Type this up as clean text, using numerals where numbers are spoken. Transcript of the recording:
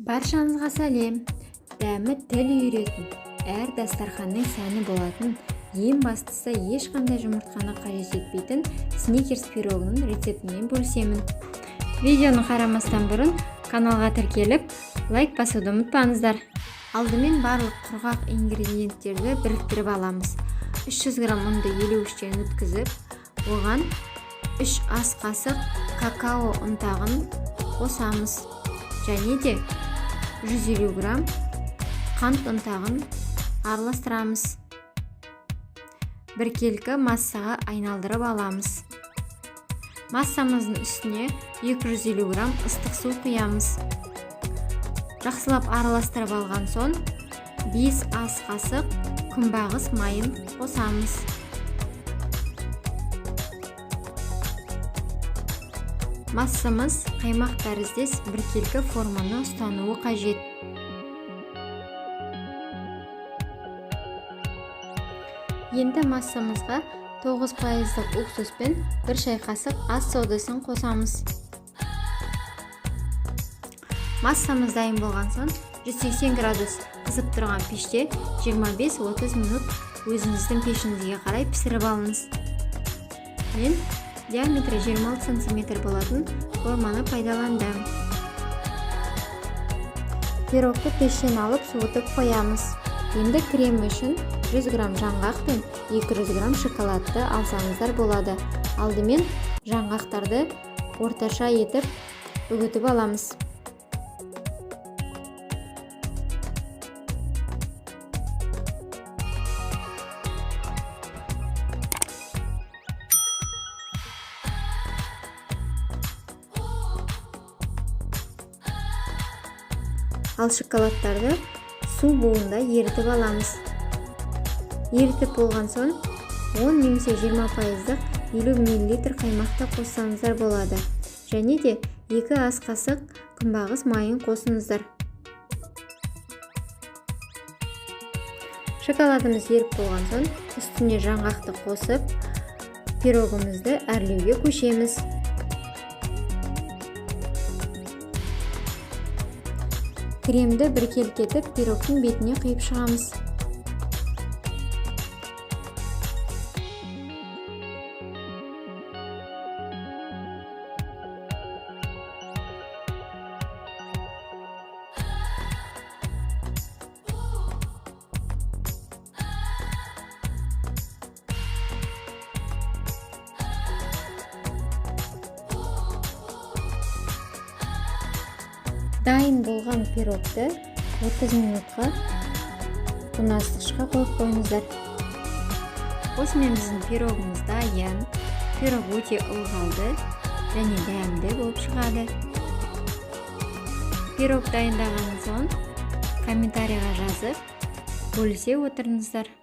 Баршаңызға сәлем. Дәмі тіл үйіретін, әр дастарханның сәні болатын, ең бастысы ешқандай жұмыртқаны қажет етпейтін сникерс пирогының рецептімен бөлісемін. Видеоны қарамастан бұрын каналға тіркеліп, лайк басуды ұмытпаңыздар. Алдымен барлық құрғақ ингредиенттерді біріктіріп аламыз. 300 грамм ұнды елеуіштен өткізіп, оған 3 ас қасық какао ұнтағын қосамыз. Және де 150 грамм қант ұнтағын араластырамыз. Біркелкі массаға айналдырып аламыз. Массамыздың үстіне 250 грамм ыстық су құямыз. Жақсылап араластырып алған соң 5 ас қасық күнбағыс майын қосамыз. Массамыз қаймақ тәріздес біркелкі форманы ұстануы қажет. Енді массамызға 9% уксус пен 1 шай қасық ас содасын қосамыз. Массамыз дайын болған соң 180 градус қызып тұрған пеште 25-30 минут өзіңіздің пешіңізге қарай пісіріп алыңыз. Мен диаметрі 26 см болатын форманы пайдаландым. Пирогты пештен алып суытып қоямыз. Енді крем үшін 100 грамм жаңғақ пен 200 грамм шоколадты алсаңыздар болады. Алдымен жаңғақтарды орташа етіп үгітіп аламыз. Ал шоколадтарды су буында ерітіп аламыз. Ерітіп болған соң 10 немесе 20%-ық 50 мл қаймақты қоссаңыздар болады. Және де 2 ас қасық күнбағыс майын қосыңыздар. Шоколадымыз еріп болған соң үстіне жаңғақты қосып, пирогымызды әрлеуге көшеміз. Кремді біркелкетіп пирогтың бетіне құйып шығамыз. Дайын болған пирогты 30 минутқа тоңазытқышқа қойып қойыңыздар. Осымен біздің пирогымыз дайын. Пирог өте ылғалды және дәмді болып шығады. Пирог дайындаған соң комментарийға жазып бөлісе отырыңыздар.